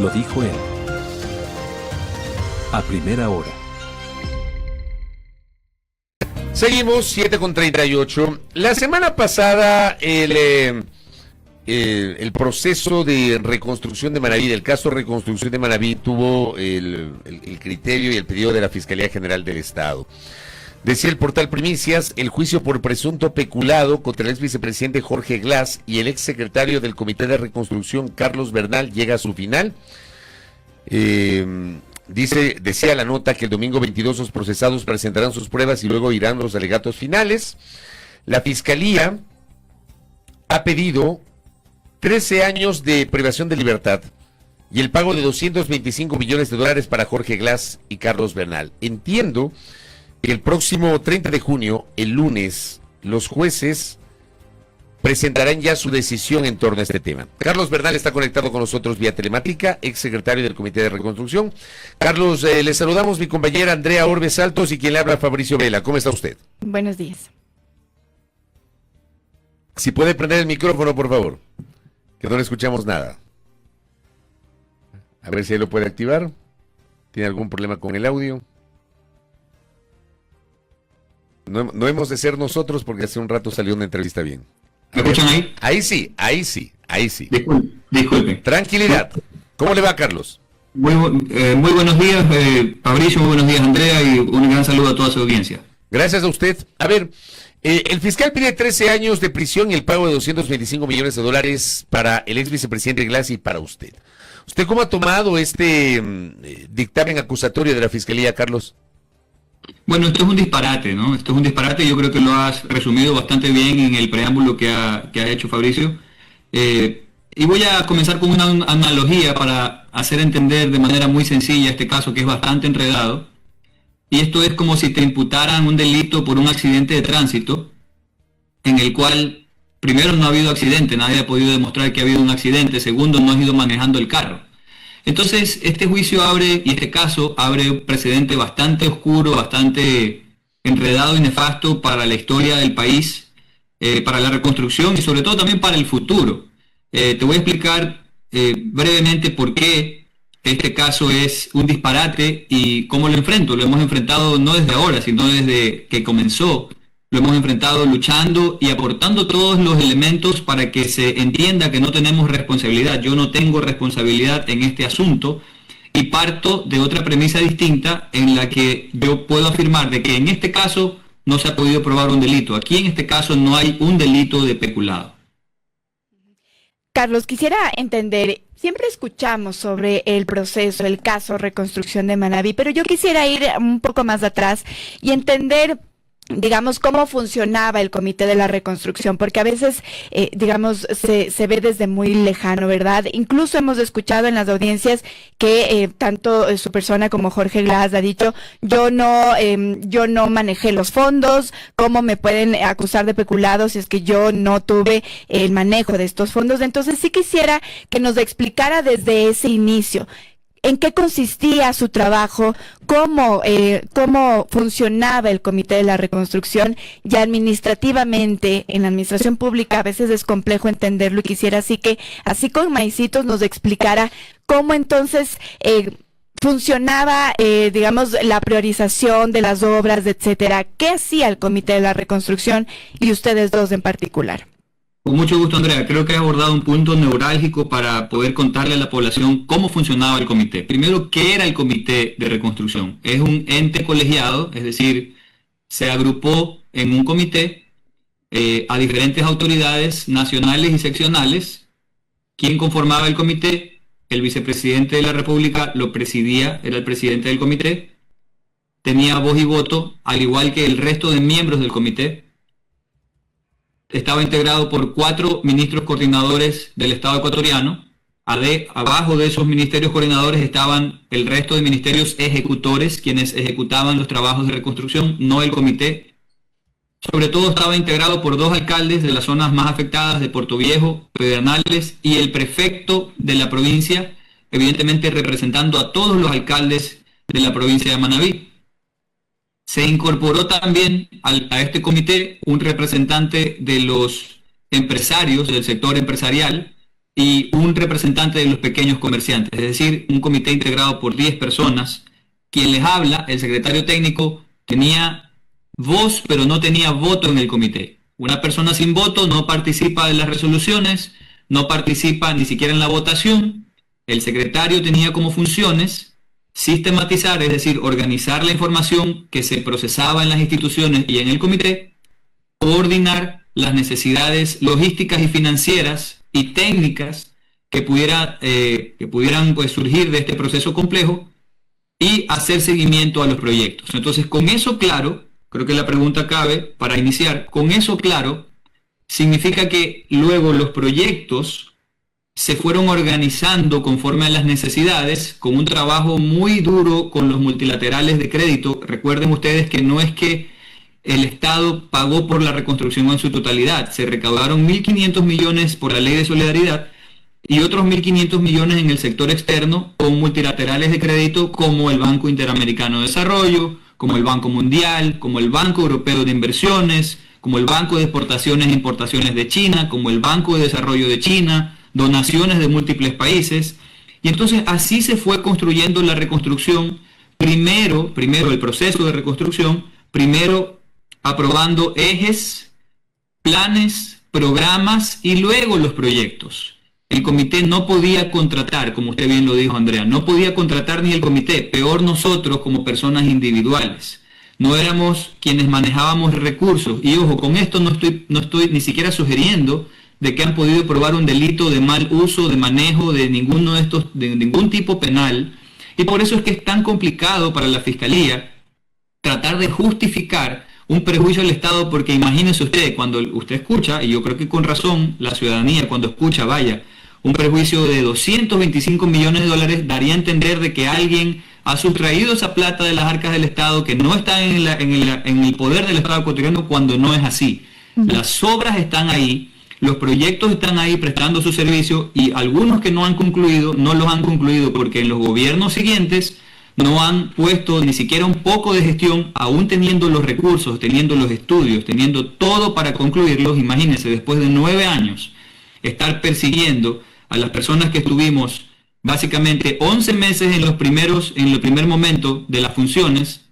Lo dijo él. A primera hora. Seguimos, 7:38. La semana pasada el proceso de reconstrucción de Manabí, del caso reconstrucción de Manabí, tuvo el criterio y el pedido de la Fiscalía General del Estado. Decía el portal Primicias, el juicio por presunto peculado contra el ex vicepresidente Jorge Glass y el ex secretario del Comité de Reconstrucción Carlos Bernal llega a su final. Decía la nota que el domingo 22 los procesados presentarán sus pruebas y luego irán los alegatos finales. La Fiscalía ha pedido 13 años de privación de libertad y el pago de $225 millones para Jorge Glass y Carlos Bernal. Entiendo que el próximo 30 de junio, el lunes, los jueces presentarán ya su decisión en torno a este tema. Carlos Bernal está conectado con nosotros vía telemática, ex secretario del Comité de Reconstrucción. Carlos, le saludamos mi compañera Andrea Orbes Altos y quien le habla Fabricio Vela. ¿Cómo está usted? Buenos días. Si puede prender el micrófono, por favor, que no le escuchamos nada. A ver si él lo puede activar. ¿Tiene algún problema con el audio? No hemos de ser nosotros porque hace un rato salió una entrevista bien. ¿Me escuchan ahí? Ahí sí. Disculpe. Tranquilidad. ¿Cómo le va, Carlos? Muy buenos días, Fabricio, muy buenos días, Andrea, y un gran saludo a toda su audiencia. Gracias a usted. A ver, el fiscal pide 13 años de prisión y el pago de $225 millones para el ex vicepresidente Glass y para usted. ¿Usted cómo ha tomado este dictamen acusatorio de la Fiscalía, Carlos? Bueno, esto es un disparate, ¿no? Esto es un disparate, yo creo que lo has resumido bastante bien en el preámbulo que ha hecho Fabricio. Y voy a comenzar con una analogía para hacer entender de manera muy sencilla este caso que es bastante enredado. Y esto es como si te imputaran un delito por un accidente de tránsito, en el cual, primero, no ha habido accidente, nadie ha podido demostrar que ha habido un accidente, segundo, no has ido manejando el carro. Entonces, este juicio y este caso abre un precedente bastante oscuro, bastante enredado y nefasto para la historia del país, para la reconstrucción y sobre todo también para el futuro. Te voy a explicar brevemente por qué este caso es un disparate y cómo lo enfrento. Lo hemos enfrentado no desde ahora, sino desde que comenzó. Lo hemos enfrentado luchando y aportando todos los elementos para que se entienda que no tenemos responsabilidad. Yo no tengo responsabilidad en este asunto y parto de otra premisa distinta en la que yo puedo afirmar de que en este caso no se ha podido probar un delito. Aquí en este caso no hay un delito de peculado. Carlos, quisiera entender, siempre escuchamos sobre el proceso, el caso reconstrucción de Manabí, pero yo quisiera ir un poco más atrás y entender, digamos, cómo funcionaba el Comité de la Reconstrucción, porque a veces, digamos, se ve desde muy lejano, ¿verdad? Incluso hemos escuchado en las audiencias que tanto su persona como Jorge Glass ha dicho, yo no manejé los fondos, ¿cómo me pueden acusar de peculado si es que yo no tuve el manejo de estos fondos? Entonces sí quisiera que nos explicara desde ese inicio, ¿en qué consistía su trabajo? ¿Cómo funcionaba el Comité de la Reconstrucción? Y administrativamente, en la administración pública, a veces es complejo entenderlo y quisiera así con maicitos nos explicara cómo entonces funcionaba, digamos, la priorización de las obras, etcétera. ¿Qué hacía el Comité de la Reconstrucción y ustedes dos en particular? Con mucho gusto, Andrea. Creo que has abordado un punto neurálgico para poder contarle a la población cómo funcionaba el comité. Primero, ¿qué era el Comité de Reconstrucción? Es un ente colegiado, es decir, se agrupó en un comité a diferentes autoridades nacionales y seccionales. ¿Quién conformaba el comité? El vicepresidente de la República lo presidía, era el presidente del comité. Tenía voz y voto, al igual que el resto de miembros del comité. Estaba integrado por 4 ministros coordinadores del Estado ecuatoriano. Abajo de esos ministerios coordinadores estaban el resto de ministerios ejecutores, quienes ejecutaban los trabajos de reconstrucción, no el comité. Sobre todo estaba integrado por 2 alcaldes de las zonas más afectadas de Puerto Viejo, Pedernales y el prefecto de la provincia, evidentemente representando a todos los alcaldes de la provincia de Manabí. Se incorporó también a este comité un representante de los empresarios, del sector empresarial, y un representante de los pequeños comerciantes, es decir, un comité integrado por 10 personas. Quien les habla, el secretario técnico, tenía voz pero no tenía voto en el comité. Una persona sin voto no participa de las resoluciones, no participa ni siquiera en la votación. El secretario tenía como funciones sistematizar, es decir, organizar la información que se procesaba en las instituciones y en el comité, coordinar las necesidades logísticas y financieras y técnicas que pudieran pues, surgir de este proceso complejo y hacer seguimiento a los proyectos. Entonces, con eso claro, creo que la pregunta cabe para iniciar, con eso claro, significa que luego los proyectos se fueron organizando conforme a las necesidades, con un trabajo muy duro con los multilaterales de crédito. Recuerden ustedes que no es que el Estado pagó por la reconstrucción en su totalidad, se recaudaron 1.500 millones por la Ley de Solidaridad y otros 1.500 millones en el sector externo con multilaterales de crédito como el Banco Interamericano de Desarrollo, como el Banco Mundial, como el Banco Europeo de Inversiones, como el Banco de Exportaciones e Importaciones de China, como el Banco de Desarrollo de China, donaciones de múltiples países. Y entonces así se fue construyendo la reconstrucción, primero el proceso de reconstrucción, primero aprobando ejes, planes, programas y luego los proyectos. El comité no podía contratar, como usted bien lo dijo, Andrea, no podía contratar ni el comité, peor nosotros como personas individuales. No éramos quienes manejábamos recursos. Y ojo, con esto no estoy ni siquiera sugiriendo de que han podido probar un delito de mal uso, de manejo de ninguno de estos, de ningún tipo penal. Y por eso es que es tan complicado para la Fiscalía tratar de justificar un perjuicio al Estado, porque imagínense usted, cuando usted escucha, y yo creo que con razón la ciudadanía cuando escucha, vaya, un perjuicio de 225 millones de dólares daría a entender de que alguien ha sustraído esa plata de las arcas del Estado, que no está en el poder del Estado ecuatoriano, cuando no es así. Las obras están ahí, los proyectos están ahí prestando su servicio, y algunos que no han concluido, no los han concluido porque en los gobiernos siguientes no han puesto ni siquiera un poco de gestión, aún teniendo los recursos, teniendo los estudios, teniendo todo para concluirlos. Imagínense, después de 9 años, estar persiguiendo a las personas que estuvimos básicamente 11 meses en el primer momento de las funciones,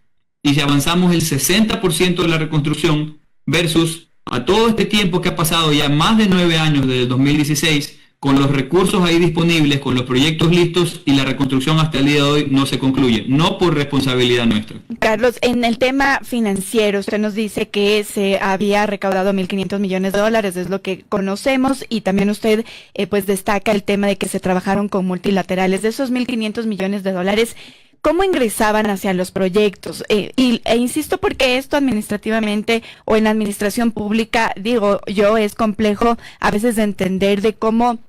y si avanzamos el 60% de la reconstrucción versus a todo este tiempo que ha pasado ya más de 9 años desde el 2016, con los recursos ahí disponibles, con los proyectos listos, y la reconstrucción hasta el día de hoy no se concluye, no por responsabilidad nuestra. Carlos, en el tema financiero, usted nos dice que se había recaudado 1.500 millones de dólares, es lo que conocemos, y también usted pues destaca el tema de que se trabajaron con multilaterales. De esos 1.500 millones de dólares, ¿cómo ingresaban hacia los proyectos? E insisto porque esto administrativamente o en la administración pública, digo yo, es complejo a veces de entender de cómo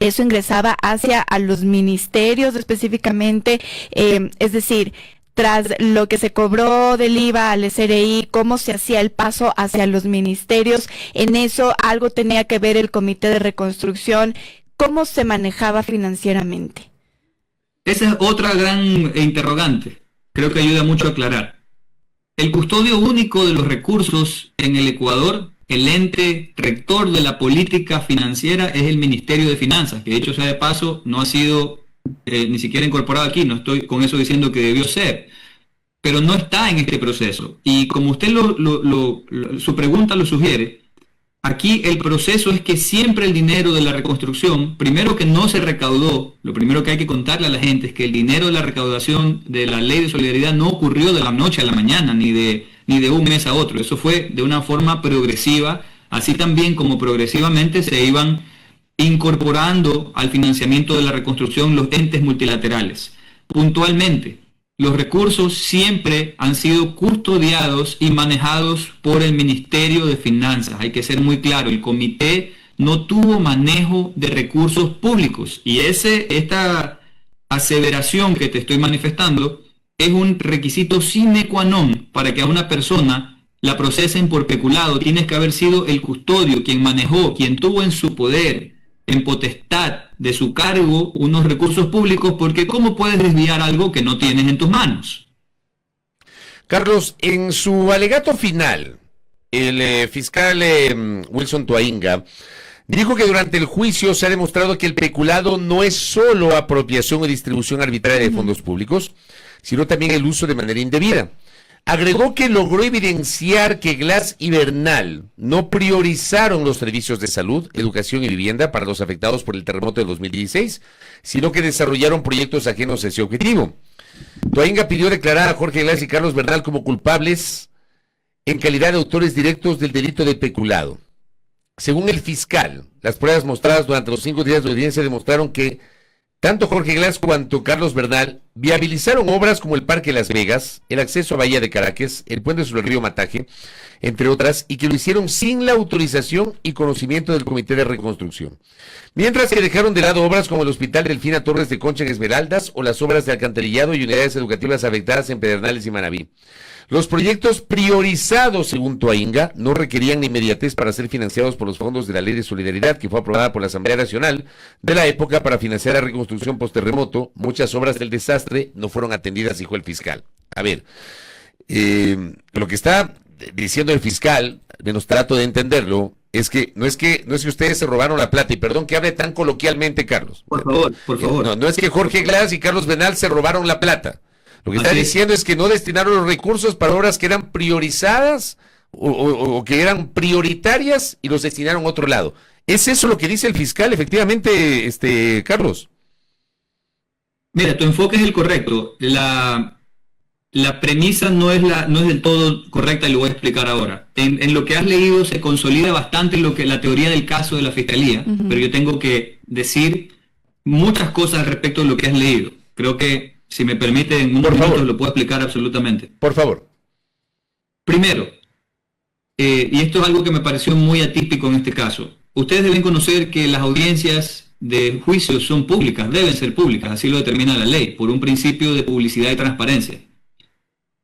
eso ingresaba hacia a los ministerios específicamente, es decir, tras lo que se cobró del IVA al SRI, cómo se hacía el paso hacia los ministerios. En eso algo tenía que ver el Comité de Reconstrucción, ¿cómo se manejaba financieramente? Esa es otra gran interrogante, creo que ayuda mucho a aclarar. El custodio único de los recursos en el Ecuador, el ente rector de la política financiera, es el Ministerio de Finanzas, que dicho sea de paso no ha sido ni siquiera incorporado aquí, no estoy con eso diciendo que debió ser, pero no está en este proceso. Y como usted su pregunta lo sugiere, aquí el proceso es que siempre el dinero de la reconstrucción, primero que no se recaudó, lo primero que hay que contarle a la gente es que el dinero de la recaudación de la Ley de Solidaridad no ocurrió de la noche a la mañana, ni de un mes a otro. Eso fue de una forma progresiva, así también como progresivamente se iban incorporando al financiamiento de la reconstrucción los entes multilaterales. Puntualmente, los recursos siempre han sido custodiados y manejados por el Ministerio de Finanzas. Hay que ser muy claro, el comité no tuvo manejo de recursos públicos, y esta aseveración que te estoy manifestando es un requisito sine qua non para que a una persona la procesen por peculado. Tienes que haber sido el custodio, quien manejó, quien tuvo en su poder, en potestad de su cargo, unos recursos públicos, porque ¿cómo puedes desviar algo que no tienes en tus manos? Carlos, en su alegato final, el fiscal Wilson Toainga Dijo que durante el juicio se ha demostrado que el peculado no es solo apropiación o distribución arbitraria de fondos públicos, sino también el uso de manera indebida. Agregó que logró evidenciar que Glass y Bernal no priorizaron los servicios de salud, educación y vivienda para los afectados por el terremoto de 2016, sino que desarrollaron proyectos ajenos a ese objetivo. Toainga pidió declarar a Jorge Glass y Carlos Bernal como culpables en calidad de autores directos del delito de peculado. Según el fiscal, las pruebas mostradas durante los 5 días de audiencia demostraron que tanto Jorge Glass cuanto Carlos Bernal viabilizaron obras como el Parque Las Vegas, el acceso a Bahía de Caracas, el puente sobre el río Mataje, entre otras, y que lo hicieron sin la autorización y conocimiento del Comité de Reconstrucción. Mientras que dejaron de lado obras como el Hospital Delfina Torres de Concha en Esmeraldas o las obras de alcantarillado y unidades educativas afectadas en Pedernales y Manabí. Los proyectos priorizados, según Toainga, no requerían inmediatez para ser financiados por los fondos de la Ley de Solidaridad que fue aprobada por la Asamblea Nacional de la época para financiar la reconstrucción post-terremoto. Muchas obras del desastre no fueron atendidas, dijo el fiscal. A ver, lo que está diciendo el fiscal, menos trato de entenderlo, es que no es que ustedes se robaron la plata, y perdón que hable tan coloquialmente, Carlos. Por favor, por favor. No es que Jorge Glass y Carlos Bernal se robaron la plata. Lo que está diciendo es que no destinaron los recursos para obras que eran priorizadas o que eran prioritarias y los destinaron a otro lado. ¿Es eso lo que dice el fiscal, efectivamente, Carlos? Mira, tu enfoque es el correcto. La premisa no es del todo correcta y lo voy a explicar ahora. En lo que has leído se consolida bastante la teoría del caso de la Fiscalía, pero yo tengo que decir muchas cosas al respecto de lo que has leído. Creo que, si me permite, en unos minutos lo puedo explicar absolutamente. Por favor. Primero, y esto es algo que me pareció muy atípico en este caso, ustedes deben conocer que las audiencias de juicio son públicas, deben ser públicas, así lo determina la ley, por un principio de publicidad y transparencia.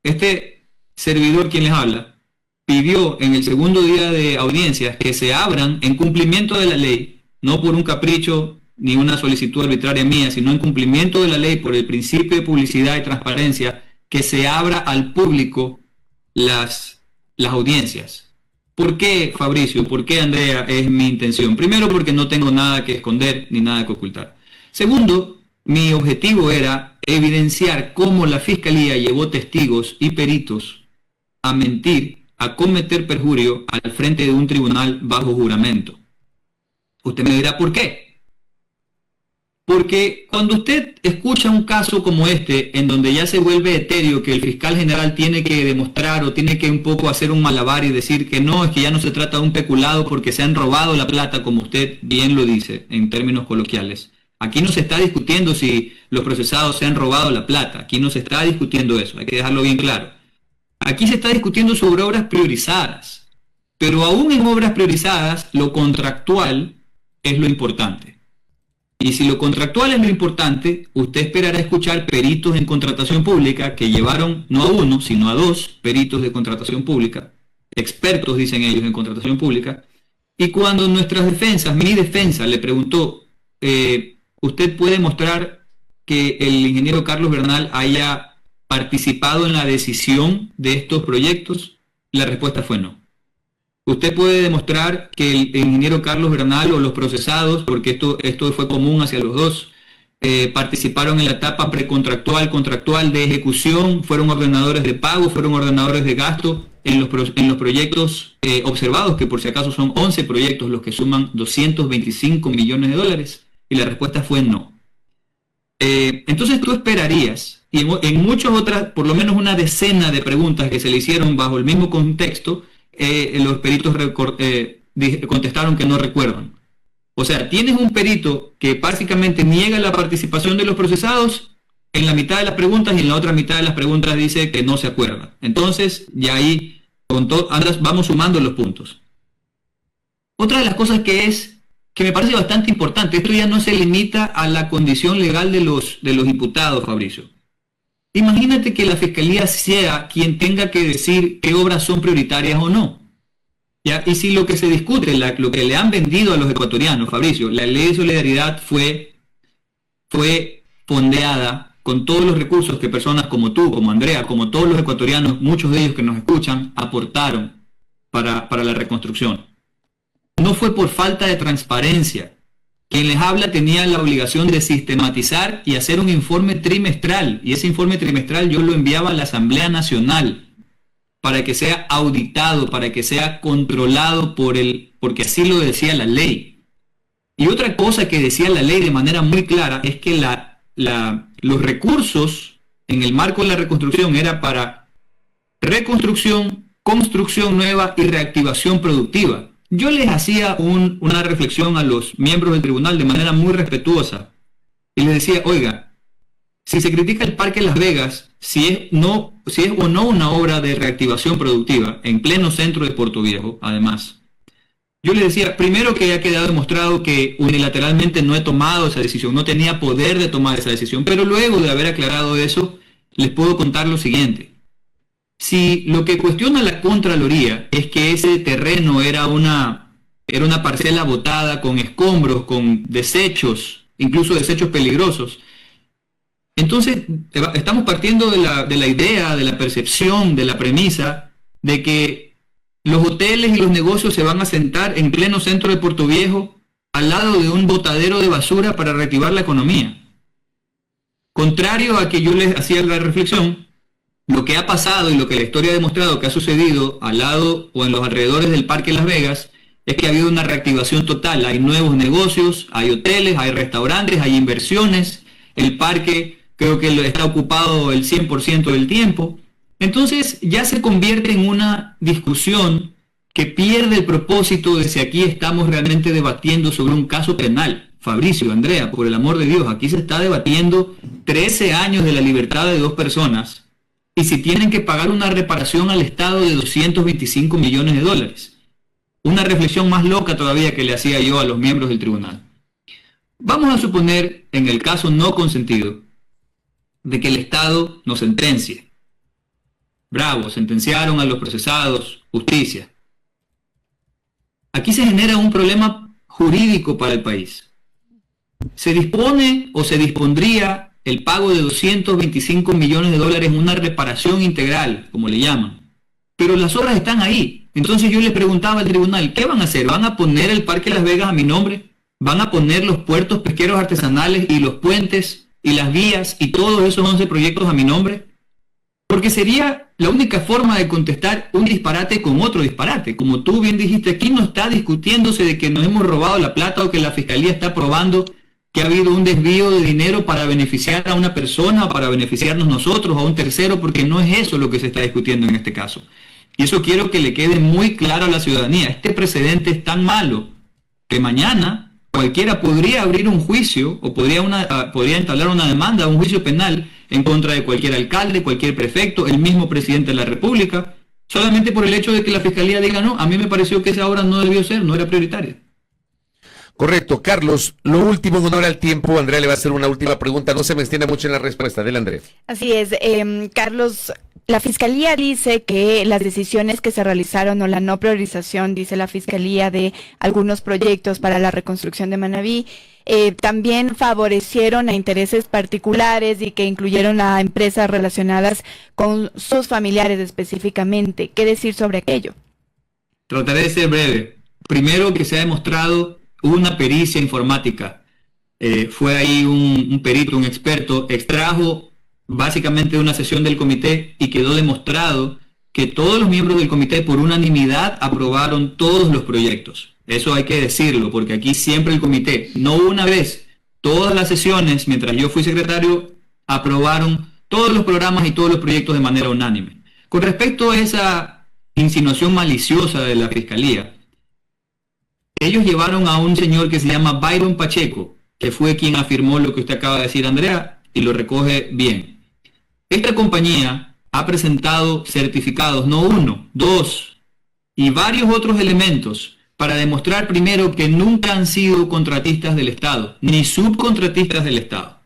Este servidor, quien les habla, pidió en el segundo día de audiencias que se abran en cumplimiento de la ley, no por un capricho ni una solicitud arbitraria mía, sino en cumplimiento de la ley por el principio de publicidad y transparencia, que se abra al público las audiencias. ¿Por qué, Fabricio? ¿Por qué, Andrea? Es mi intención. Primero, porque no tengo nada que esconder ni nada que ocultar. Segundo, mi objetivo era evidenciar cómo la Fiscalía llevó testigos y peritos a mentir, a cometer perjurio al frente de un tribunal bajo juramento. Usted me dirá, ¿por qué? Porque cuando usted escucha un caso como este, en donde ya se vuelve etéreo que el fiscal general tiene que demostrar o tiene que un poco hacer un malabar y decir que no, es que ya no se trata de un peculado porque se han robado la plata, como usted bien lo dice en términos coloquiales. Aquí no se está discutiendo si los procesados se han robado la plata, aquí no se está discutiendo eso, hay que dejarlo bien claro. Aquí se está discutiendo sobre obras priorizadas, pero aún en obras priorizadas, lo contractual es lo importante. Y si lo contractual es lo importante, usted esperará escuchar peritos en contratación pública que llevaron no a uno, sino a 2 peritos de contratación pública, expertos, dicen ellos, en contratación pública, y cuando nuestras defensas, mi defensa, le preguntó, ¿usted puede mostrar que el ingeniero Carlos Bernal haya participado en la decisión de estos proyectos? La respuesta fue no. Usted puede demostrar que el ingeniero Carlos Bernal o los procesados, porque esto fue común hacia los dos, participaron en la etapa precontractual, contractual de ejecución, fueron ordenadores de pago, fueron ordenadores de gasto en los proyectos observados, que por si acaso son 11 proyectos los que suman 225 millones de dólares, y la respuesta fue no. Entonces tú esperarías, y en muchas otras, por lo menos una decena de preguntas que se le hicieron bajo el mismo contexto, los peritos contestaron que no recuerdan. O sea, tienes un perito que básicamente niega la participación de los procesados en la mitad de las preguntas y en la otra mitad de las preguntas dice que no se acuerda. Entonces, ya ahí vamos sumando los puntos. Otra de las cosas que me parece bastante importante, esto ya no se limita a la condición legal de los imputados, Fabricio. Imagínate que la Fiscalía sea quien tenga que decir qué obras son prioritarias o no. ¿Ya? Y si lo que se discute, lo que le han vendido a los ecuatorianos, Fabricio, la ley de solidaridad fue fondeada con todos los recursos que personas como tú, como Andrea, como todos los ecuatorianos, muchos de ellos que nos escuchan, aportaron para la reconstrucción. no fue por falta de transparencia. Quien les habla tenía la obligación de sistematizar y hacer un informe trimestral, y ese informe trimestral yo lo enviaba a la Asamblea Nacional para que sea auditado, para que sea controlado porque así lo decía la ley. Y otra cosa que decía la ley de manera muy clara es que los recursos en el marco de la reconstrucción era para reconstrucción, construcción nueva y reactivación productiva. Yo les hacía una reflexión a los miembros del tribunal de manera muy respetuosa y les decía, oiga, si se critica el Parque Las Vegas, si es o no una obra de reactivación productiva en pleno centro de Puerto Viejo, además, yo les decía, primero que ha quedado demostrado que unilateralmente no he tomado esa decisión, no tenía poder de tomar esa decisión, pero luego de haber aclarado eso, les puedo contar lo siguiente. Si lo que cuestiona la Contraloría es que ese terreno era una parcela botada con escombros, con desechos, incluso desechos peligrosos, entonces estamos partiendo de la idea, de la percepción, de la premisa de que los hoteles y los negocios se van a asentar en pleno centro de Puerto Viejo al lado de un botadero de basura para reactivar la economía. Contrario a que yo les hacía la reflexión, lo que ha pasado y lo que la historia ha demostrado que ha sucedido al lado o en los alrededores del Parque Las Vegas es que ha habido una reactivación total. Hay nuevos negocios, hay hoteles, hay restaurantes, hay inversiones. El parque creo que está ocupado el 100% del tiempo. Entonces ya se convierte en una discusión que pierde el propósito de si aquí estamos realmente debatiendo sobre un caso penal. Fabricio, Andrea, por el amor de Dios, aquí se está debatiendo 13 años de la libertad de 2 personas y si tienen que pagar una reparación al Estado de 225 millones de dólares. Una reflexión más loca todavía que le hacía yo a los miembros del tribunal. Vamos a suponer, en el caso no consentido, de que el Estado nos sentencie. Bravo, sentenciaron a los procesados, justicia. Aquí se genera un problema jurídico para el país. Se dispone o se dispondría el pago de 225 millones de dólares en una reparación integral, como le llaman. Pero las obras están ahí. Entonces yo les preguntaba al tribunal, ¿qué van a hacer? ¿Van a poner el Parque Las Vegas a mi nombre? ¿Van a poner los puertos pesqueros artesanales y los puentes y las vías y todos esos 11 proyectos a mi nombre? Porque sería la única forma de contestar un disparate con otro disparate. Como tú bien dijiste, aquí no está discutiéndose de que nos hemos robado la plata o que la Fiscalía está probando que ha habido un desvío de dinero para beneficiar a una persona o para beneficiarnos nosotros o a un tercero, porque no es eso lo que se está discutiendo en este caso. Y eso quiero que le quede muy claro a la ciudadanía. Este precedente es tan malo que mañana cualquiera podría abrir un juicio o podría entablar una demanda, un juicio penal en contra de cualquier alcalde, cualquier prefecto, el mismo presidente de la República, solamente por el hecho de que la Fiscalía diga, no, a mí me pareció que esa obra no debió ser, no era prioritaria. Correcto. Carlos, lo último en honor al tiempo, Andrea le va a hacer una última pregunta, no se me extienda mucho en la respuesta. Dele, Andrea. Así es, Carlos, la Fiscalía dice que las decisiones que se realizaron o la no priorización, dice la Fiscalía, de algunos proyectos para la reconstrucción de Manabí, también favorecieron a intereses particulares y que incluyeron a empresas relacionadas con sus familiares específicamente. ¿Qué decir sobre aquello? Trataré de ser breve. Primero, que se ha demostrado una pericia informática. Fue ahí un perito, un experto, extrajo básicamente una sesión del comité y quedó demostrado que todos los miembros del comité por unanimidad aprobaron todos los proyectos. Eso hay que decirlo, porque aquí siempre el comité, no una vez, todas las sesiones, mientras yo fui secretario, aprobaron todos los programas y todos los proyectos de manera unánime. Con respecto a esa insinuación maliciosa de la Fiscalía, ellos llevaron a un señor que se llama Byron Pacheco, que fue quien afirmó lo que usted acaba de decir, Andrea, y lo recoge bien. Esta compañía ha presentado certificados, no uno, 2, y varios otros elementos para demostrar primero que nunca han sido contratistas del Estado, ni subcontratistas del Estado.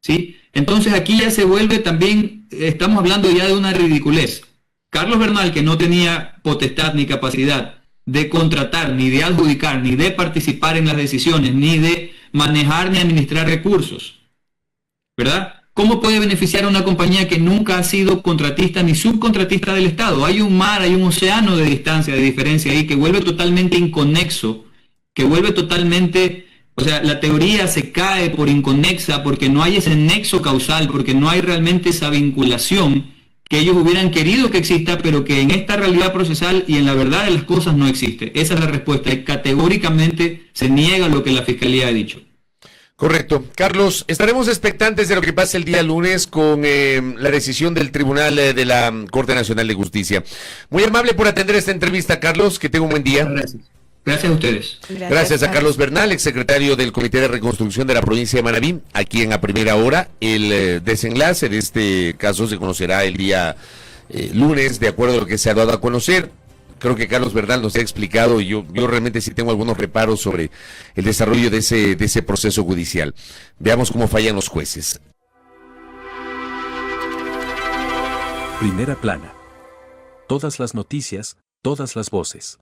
¿Sí? Entonces aquí ya se vuelve también, estamos hablando ya de una ridiculez. Carlos Bernal, que no tenía potestad ni capacidad de contratar, ni de adjudicar, ni de participar en las decisiones, ni de manejar ni administrar recursos, ¿verdad? ¿Cómo puede beneficiar a una compañía que nunca ha sido contratista ni subcontratista del Estado? Hay un mar, hay un océano de distancia, de diferencia ahí que vuelve totalmente inconexo que vuelve totalmente, o sea, la teoría se cae por inconexa porque no hay ese nexo causal, porque no hay realmente esa vinculación que ellos hubieran querido que exista, pero que en esta realidad procesal y en la verdad de las cosas no existe. Esa es la respuesta, y categóricamente se niega lo que la Fiscalía ha dicho. Correcto. Carlos, estaremos expectantes de lo que pase el día lunes con la decisión del Tribunal de la Corte Nacional de Justicia. Muy amable por atender esta entrevista, Carlos. Que tenga un buen día. Gracias. Gracias a ustedes. Gracias a Carlos Bernal, exsecretario del Comité de Reconstrucción de la provincia de Manabí, aquí en A Primera Hora. El desenlace de este caso se conocerá el día lunes, de acuerdo a lo que se ha dado a conocer. Creo que Carlos Bernal nos ha explicado, y yo realmente sí tengo algunos reparos sobre el desarrollo de ese proceso judicial. Veamos cómo fallan los jueces. Primera plana. Todas las noticias, todas las voces.